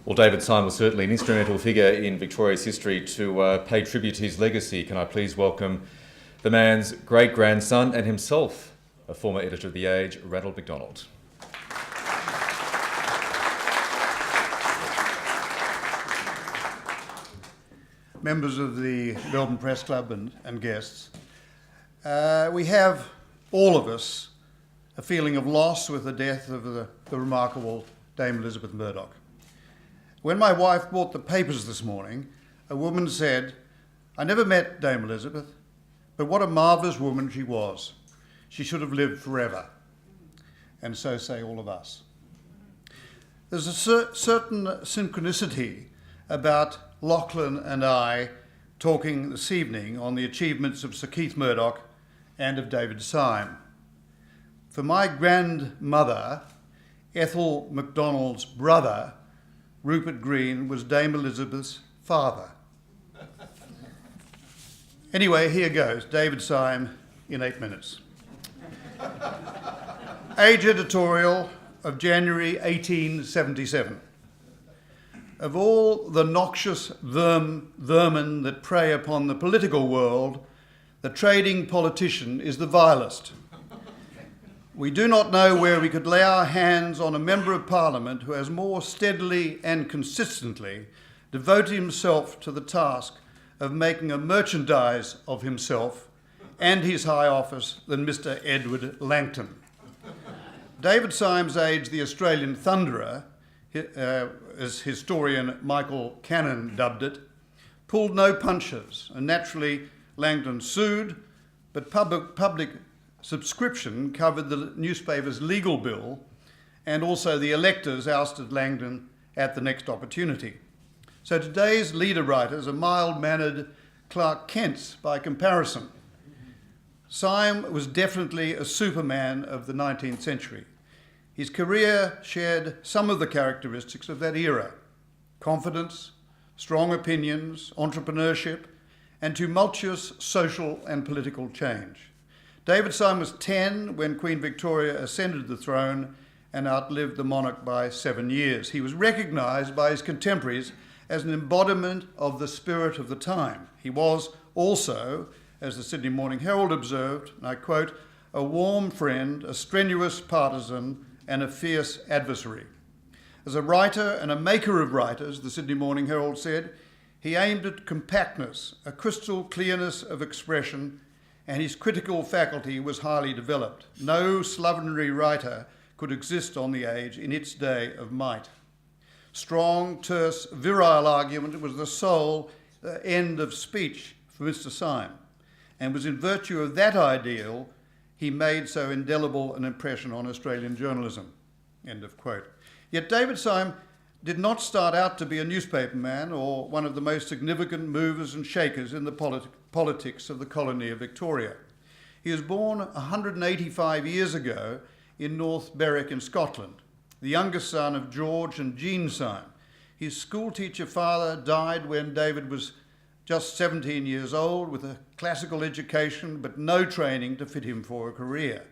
Well, David Syme was certainly an instrumental figure in Victoria's history to pay tribute to his legacy. Can I please welcome the man's great-grandson and himself, a former editor of The Age, Ranald McDonald. Members of the Melbourne Press Club and guests, we have, all of us, a feeling of loss with the death of the remarkable Dame Elizabeth Murdoch. When my wife bought the papers this morning, a woman said, "I never met Dame Elizabeth, but what a marvellous woman she was. She should have lived forever." And so say all of us. There's a certain synchronicity about Lachlan and I talking this evening on the achievements of Sir Keith Murdoch and of David Syme. For my grandmother, Ethel MacDonald's brother, Rupert Green, was Dame Elizabeth's father. Anyway, here goes, David Syme in 8 minutes. Age editorial of January 1877. Of all the noxious vermin that prey upon the political world, the trading politician is the vilest. We do not know where we could lay our hands on a member of Parliament who has more steadily and consistently devoted himself to the task of making a merchandise of himself and his high office than Mr. Edward Langton. David Syme's Age, the Australian Thunderer, as historian Michael Cannon dubbed it, pulled no punches, and naturally Langton sued, but public subscription covered the newspaper's legal bill, and also the electors ousted Langton at the next opportunity. So today's leader writers are mild-mannered Clark Kents by comparison. Syme was definitely a superman of the 19th century. His career shared some of the characteristics of that era: confidence, strong opinions, entrepreneurship, and tumultuous social and political change. David Syme was 10 when Queen Victoria ascended the throne and outlived the monarch by 7 years. He was recognised by his contemporaries as an embodiment of the spirit of the time. He was also, as the Sydney Morning Herald observed, and I quote, "a warm friend, a strenuous partisan, and a fierce adversary." As a writer and a maker of writers, the Sydney Morning Herald said, he aimed at compactness, a crystal clearness of expression, and his critical faculty was highly developed. No slovenly writer could exist on The Age in its day of might. Strong, terse, virile argument was the sole end of speech for Mr. Syme, and was in virtue of that ideal he made so indelible an impression on Australian journalism. End of quote. Yet David Syme did not start out to be a newspaperman or one of the most significant movers and shakers in the politics of the colony of Victoria. He was born 185 years ago in North Berwick in Scotland, the youngest son of George and Jean Syme. His schoolteacher father died when David was just 17 years old, with a classical education but no training to fit him for a career.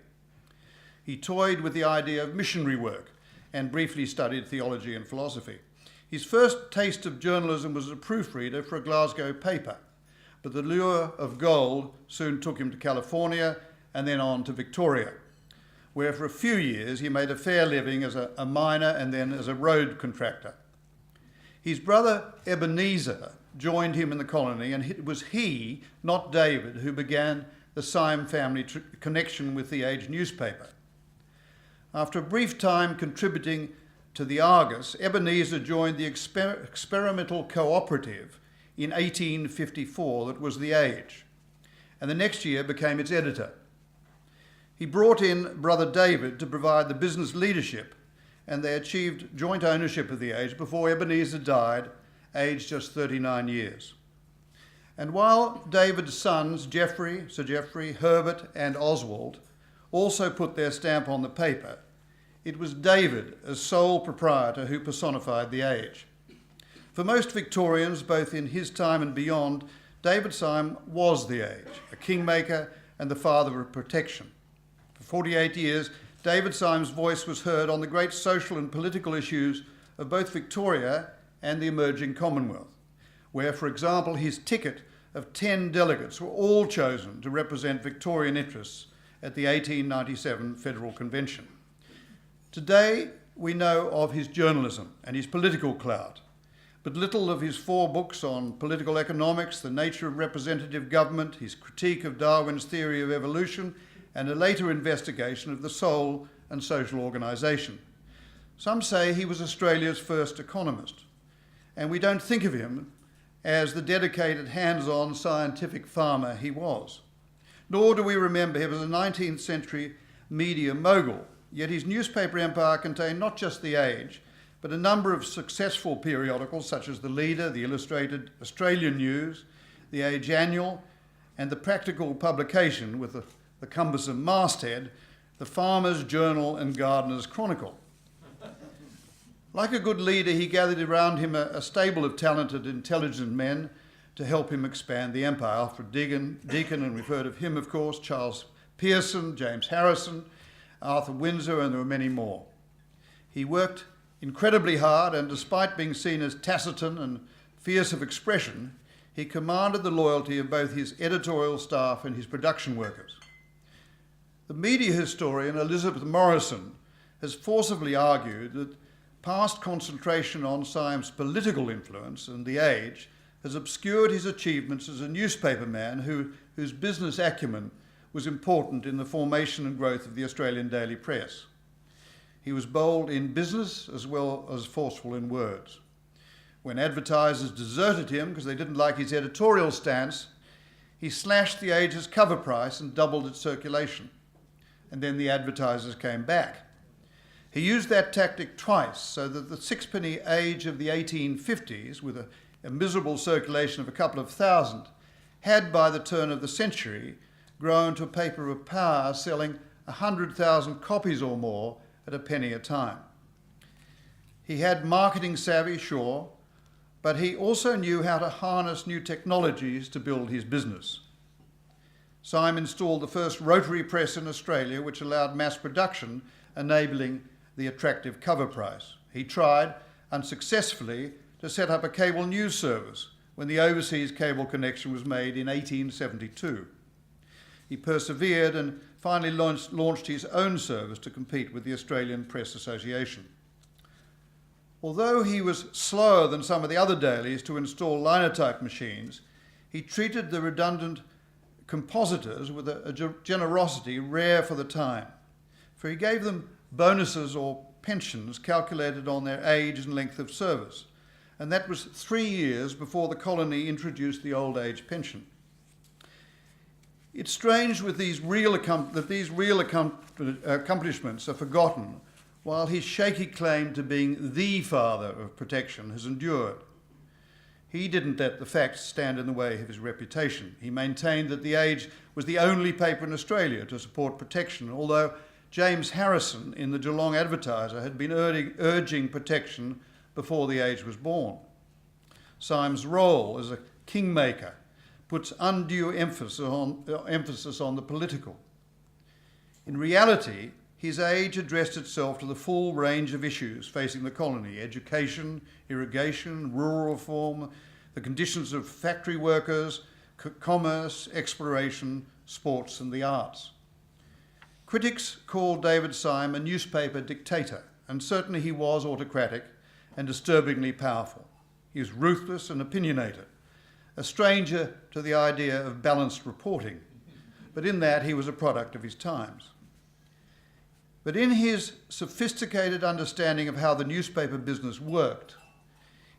He toyed with the idea of missionary work and briefly studied theology and philosophy. His first taste of journalism was as a proofreader for a Glasgow paper, but the lure of gold soon took him to California and then on to Victoria, where for a few years he made a fair living as a miner and then as a road contractor. His brother Ebenezer joined him in the colony, and it was he, not David, who began the Syme family connection with the Age newspaper. After a brief time contributing to the Argus, Ebenezer joined the experimental cooperative in 1854 that was the Age, and the next year became its editor. He brought in brother David to provide the business leadership, and they achieved joint ownership of the Age before Ebenezer died, aged just 39 years. And while David's sons, Sir Geoffrey, Herbert and Oswald, also put their stamp on the paper, it was David, as sole proprietor, who personified the Age. For most Victorians, both in his time and beyond, David Syme was the Age, a kingmaker and the father of protection. For 48 years, David Syme's voice was heard on the great social and political issues of both Victoria and the emerging Commonwealth, where, for example, his ticket of 10 delegates were all chosen to represent Victorian interests at the 1897 Federal Convention. Today, we know of his journalism and his political clout, but little of his 4 books on political economics, the nature of representative government, his critique of Darwin's theory of evolution, and a later investigation of the soul and social organisation. Some say he was Australia's first economist, and we don't think of him as the dedicated, hands-on scientific farmer he was. Nor do we remember him as a 19th century media mogul, yet his newspaper empire contained not just The Age, but a number of successful periodicals such as The Leader, The Illustrated Australian News, The Age Annual, and the practical publication with the cumbersome masthead, The Farmer's Journal and Gardener's Chronicle. Like a good leader, he gathered around him a stable of talented, intelligent men to help him expand the empire. Alfred Deakin, and we've heard of him, of course, Charles Pearson, James Harrison, Arthur Windsor, and there were many more. He worked incredibly hard, and despite being seen as taciturn and fierce of expression, he commanded the loyalty of both his editorial staff and his production workers. The media historian Elizabeth Morrison has forcibly argued that past concentration on Syme's political influence and The Age has obscured his achievements as a newspaperman whose business acumen was important in the formation and growth of the Australian daily press. He was bold in business as well as forceful in words. When advertisers deserted him because they didn't like his editorial stance, he slashed The Age's cover price and doubled its circulation. And then the advertisers came back. He used that tactic twice, so that the sixpenny Age of the 1850s, with a miserable circulation of a couple of thousand, had by the turn of the century grown to a paper of power, selling 100,000 copies or more at a penny a time. He had marketing savvy, sure, but he also knew how to harness new technologies to build his business. Syme installed the first rotary press in Australia, which allowed mass production, enabling the attractive cover price. He tried, unsuccessfully, to set up a cable news service when the overseas cable connection was made in 1872. He persevered and finally launched his own service to compete with the Australian Press Association. Although he was slower than some of the other dailies to install linotype machines, he treated the redundant compositors with a generosity rare for the time, for he gave them bonuses or pensions calculated on their age and length of service, and that was 3 years before the colony introduced the old age pension. It's strange that these real accomplishments are forgotten while his shaky claim to being the father of protection has endured. He didn't let the facts stand in the way of his reputation. He maintained that The Age was the only paper in Australia to support protection, although James Harrison in the Geelong Advertiser had been urging protection before The Age was born. Syme's role as a kingmaker puts undue emphasis on the political. In reality, his Age addressed itself to the full range of issues facing the colony: education, irrigation, rural reform, the conditions of factory workers, commerce, exploration, sports and the arts. Critics called David Syme a newspaper dictator, and certainly he was autocratic and disturbingly powerful. He was ruthless and opinionated, a stranger to the idea of balanced reporting, but in that he was a product of his times. But in his sophisticated understanding of how the newspaper business worked,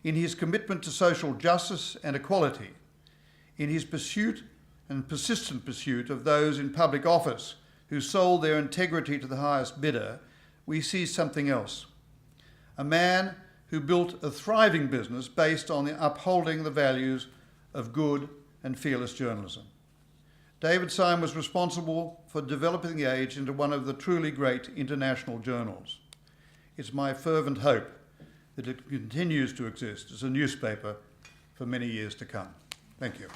in his commitment to social justice and equality, in his pursuit and persistent pursuit of those in public office who sold their integrity to the highest bidder, we see something else. A man who built a thriving business based on upholding the values of good and fearless journalism. David Syme was responsible for developing The Age into one of the truly great international journals. It's my fervent hope that it continues to exist as a newspaper for many years to come. Thank you.